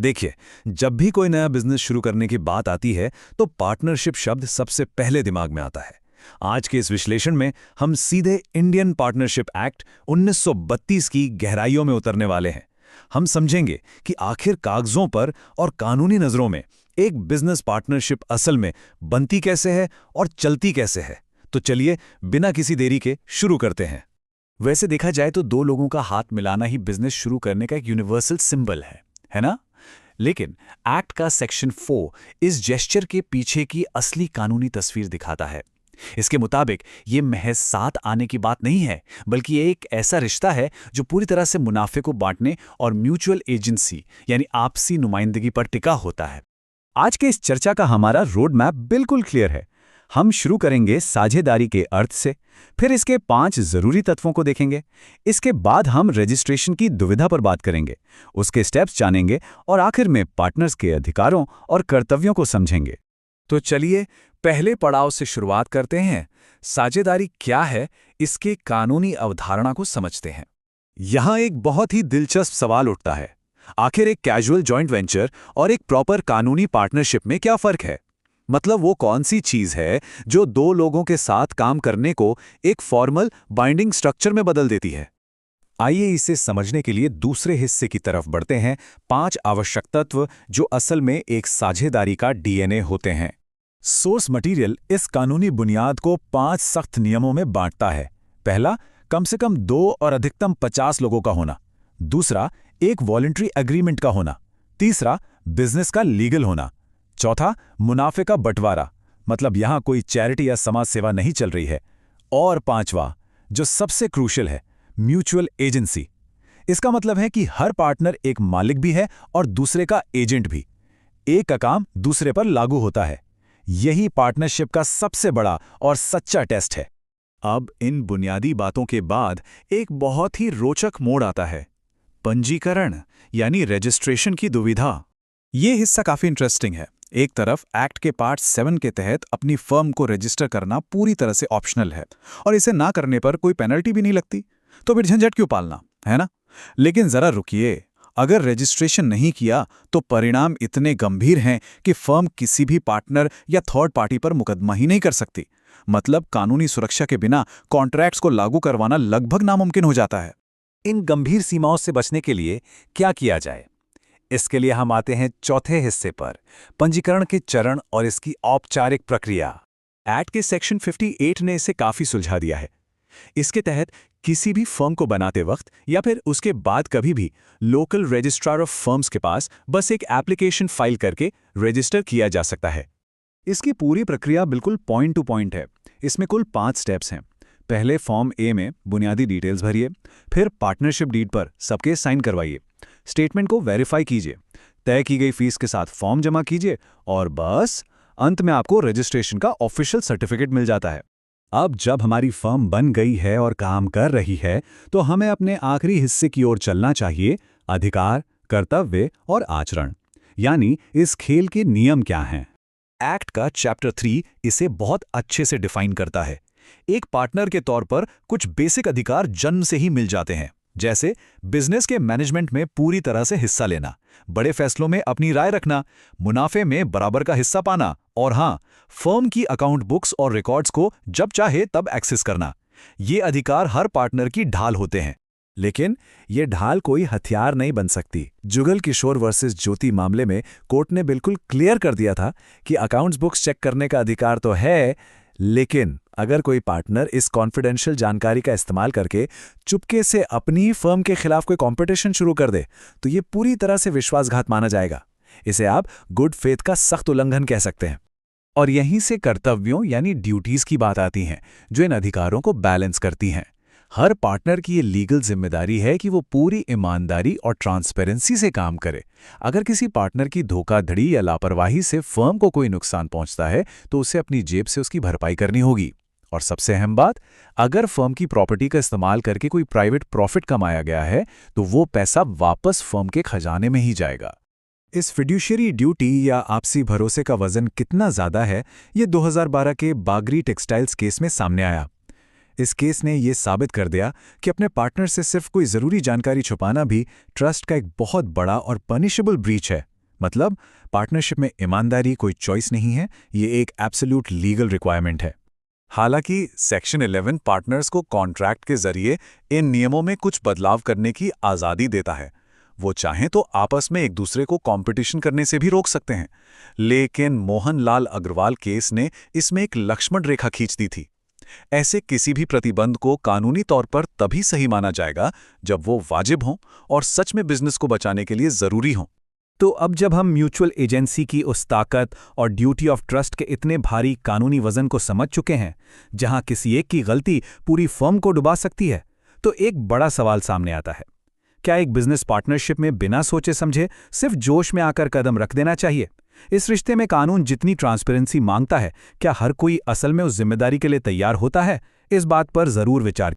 देखिए, जब भी कोई नया बिजनेस शुरू करने की बात आती है तो पार्टनरशिप शब्द सबसे पहले दिमाग में आता है। आज के इस विश्लेषण में हम सीधे इंडियन पार्टनरशिप एक्ट 1932 की गहराइयों में उतरने वाले हैं। हम समझेंगे कि आखिर कागजों पर और कानूनी नजरों में एक बिजनेस पार्टनरशिप असल में बनती कैसे है और चलती कैसे है। तो चलिए बिना किसी देरी के शुरू करते हैं। वैसे देखा जाए तो दो लोगों का हाथ मिलाना ही बिजनेस शुरू करने का एक यूनिवर्सल सिंबल है ना? लेकिन एक्ट का सेक्शन 4 इस जेस्चर के पीछे की असली कानूनी तस्वीर दिखाता है। इसके मुताबिक ये महज साथ आने की बात नहीं है, बल्कि ये एक ऐसा रिश्ता है जो पूरी तरह से मुनाफे को बांटने और म्यूचुअल एजेंसी यानी आपसी नुमाइंदगी पर टिका होता है। आज के इस चर्चा का हमारा रोड मैप बिल्कुल क्लियर है। हम शुरू करेंगे साझेदारी के अर्थ से, फिर इसके 5 जरूरी तत्वों को देखेंगे। इसके बाद हम रजिस्ट्रेशन की दुविधा पर बात करेंगे, उसके स्टेप्स जानेंगे और आखिर में पार्टनर्स के अधिकारों और कर्तव्यों को समझेंगे। तो चलिए पहले पड़ाव से शुरुआत करते हैं। साझेदारी क्या है, इसके कानूनी अवधारणा को समझते हैं। यहाँ एक बहुत ही दिलचस्प सवाल उठता है, आखिर एक कैजुअल जॉइंट वेंचर और एक प्रॉपर कानूनी पार्टनरशिप में क्या फर्क है? मतलब वो कौन सी चीज है जो दो लोगों के साथ काम करने को एक फॉर्मल बाइंडिंग स्ट्रक्चर में बदल देती है? आइए इसे समझने के लिए दूसरे हिस्से की तरफ बढ़ते हैं। 5 आवश्यक तत्व जो असल में एक साझेदारी का डीएनए होते हैं। सोर्स मटेरियल इस कानूनी बुनियाद को 5 सख्त नियमों में बांटता है। पहला, कम से कम 2 और अधिकतम 50 लोगों का होना। दूसरा, एक वॉलंटरी एग्रीमेंट का होना। तीसरा, बिजनेस का लीगल होना। चौथा, मुनाफे का बंटवारा, मतलब यहां कोई चैरिटी या समाज सेवा नहीं चल रही है। और पांचवा, जो सबसे क्रूशियल है, म्यूचुअल एजेंसी। इसका मतलब है कि हर पार्टनर एक मालिक भी है और दूसरे का एजेंट भी। एक का काम दूसरे पर लागू होता है। यही पार्टनरशिप का सबसे बड़ा और सच्चा टेस्ट है। अब इन बुनियादी बातों के बाद एक बहुत ही रोचक मोड़ आता है, पंजीकरण यानी रजिस्ट्रेशन की दुविधा। ये हिस्सा काफी इंटरेस्टिंग है। एक तरफ एक्ट के पार्ट 7 के तहत अपनी फर्म को रजिस्टर करना पूरी तरह से ऑप्शनल है और इसे ना करने पर कोई पेनल्टी भी नहीं लगती, तो फिर झंझट क्यों पालना, है ना? लेकिन जरा रुकिए, अगर रजिस्ट्रेशन नहीं किया तो परिणाम इतने गंभीर हैं कि फर्म किसी भी पार्टनर या थर्ड पार्टी पर मुकदमा ही नहीं कर सकती। मतलब कानूनी सुरक्षा के बिना कॉन्ट्रैक्ट्स को लागू करवाना लगभग नामुमकिन हो जाता है। इन गंभीर सीमाओं से बचने के लिए क्या किया जाए? इसके लिए हम आते हैं चौथे हिस्से पर, पंजीकरण के चरण और इसकी औपचारिक प्रक्रिया। एक्ट के सेक्शन 58 ने इसे काफी सुलझा दिया है। इसके तहत किसी भी फर्म को बनाते वक्त या फिर उसके बाद कभी भी लोकल रजिस्ट्रार ऑफ फर्म्स के पास बस एक एप्लीकेशन फाइल करके रजिस्टर किया जा सकता है। इसकी पूरी प्रक्रिया बिल्कुल पॉइंट टू पॉइंट है। इसमें कुल 5 स्टेप्स हैं। पहले फॉर्म ए में बुनियादी डिटेल्स भरिए, फिर पार्टनरशिप डीड पर सबके साइन करवाइए, स्टेटमेंट को वेरीफाई कीजिए, तय की गई फीस के साथ फॉर्म जमा कीजिए और बस अंत में आपको रजिस्ट्रेशन का ऑफिशियल सर्टिफिकेट मिल जाता है। अब जब हमारी फर्म बन गई है और काम कर रही है, तो हमें अपने आखिरी हिस्से की ओर चलना चाहिए, अधिकार, कर्तव्य और आचरण। यानी इस खेल के नियम क्या हैं? एक्ट का चैप्टर 3 इसे बहुत अच्छे से डिफाइन करता है। एक पार्टनर के तौर पर कुछ बेसिक अधिकार जन्म से ही मिल जाते हैं, जैसे बिजनेस के मैनेजमेंट में पूरी तरह से हिस्सा लेना, बड़े फैसलों में अपनी राय रखना, मुनाफे में बराबर का हिस्सा पाना और हाँ, फर्म की अकाउंट बुक्स और रिकॉर्ड्स को जब चाहे तब एक्सेस करना। ये अधिकार हर पार्टनर की ढाल होते हैं। लेकिन ये ढाल कोई हथियार नहीं बन सकती। जुगल किशोर वर्सेस ज्योति मामले में कोर्ट ने बिल्कुल क्लियर कर दिया था कि अकाउंट्स बुक्स चेक करने का अधिकार तो है, लेकिन अगर कोई पार्टनर इस कॉन्फिडेंशियल जानकारी का इस्तेमाल करके चुपके से अपनी फर्म के खिलाफ कोई कंपटीशन शुरू कर दे, तो ये पूरी तरह से विश्वासघात माना जाएगा। इसे आप गुड फेथ का सख्त उल्लंघन कह सकते हैं। और यहीं से कर्तव्यों यानी ड्यूटीज की बात आती हैं, जो इन अधिकारों को बैलेंस करती हैं। हर पार्टनर की ये लीगल जिम्मेदारी है कि वो पूरी ईमानदारी और ट्रांसपेरेंसी से काम करे। अगर किसी पार्टनर की धोखाधड़ी या लापरवाही से फर्म को कोई नुकसान पहुंचता है, तो उसे अपनी जेब से उसकी भरपाई करनी होगी। और सबसे अहम बात, अगर फर्म की प्रॉपर्टी का इस्तेमाल करके कोई प्राइवेट प्रॉफिट कमाया गया है, तो वो पैसा वापस फर्म के खजाने में ही जाएगा। इस फिड्यूशियरी ड्यूटी या आपसी भरोसे का वजन कितना ज्यादा है, ये 2012 के बागरी टेक्सटाइल्स केस में सामने आया। इस केस ने ये साबित कर दिया कि अपने पार्टनर से सिर्फ कोई जरूरी जानकारी छुपाना भी ट्रस्ट का एक बहुत बड़ा और पनिशेबल ब्रीच है। मतलब पार्टनरशिप में ईमानदारी कोई चॉइस नहीं है, ये एक एब्सोल्यूट लीगल रिक्वायरमेंट है। हालांकि सेक्शन 11 पार्टनर्स को कॉन्ट्रैक्ट के जरिए इन नियमों में कुछ बदलाव करने की आज़ादी देता है। वो चाहें तो आपस में एक दूसरे को कंपटीशन करने से भी रोक सकते हैं। लेकिन मोहनलाल अग्रवाल केस ने इसमें एक लक्ष्मण रेखा खींच दी थी। ऐसे किसी भी प्रतिबंध को कानूनी तौर पर तभी सही माना जाएगा जब वो वाजिब हों और सच में बिजनेस को बचाने के लिए ज़रूरी हों। तो अब जब हम म्यूचुअल एजेंसी की उस ताकत और ड्यूटी ऑफ ट्रस्ट के इतने भारी कानूनी वजन को समझ चुके हैं, जहां किसी एक की गलती पूरी फर्म को डुबा सकती है, तो एक बड़ा सवाल सामने आता है। क्या एक बिजनेस पार्टनरशिप में बिना सोचे समझे सिर्फ जोश में आकर कदम रख देना चाहिए? इस रिश्ते में कानून जितनी ट्रांसपेरेंसी मांगता है, क्या हर कोई असल में उस जिम्मेदारी के लिए तैयार होता है? इस बात पर जरूर विचार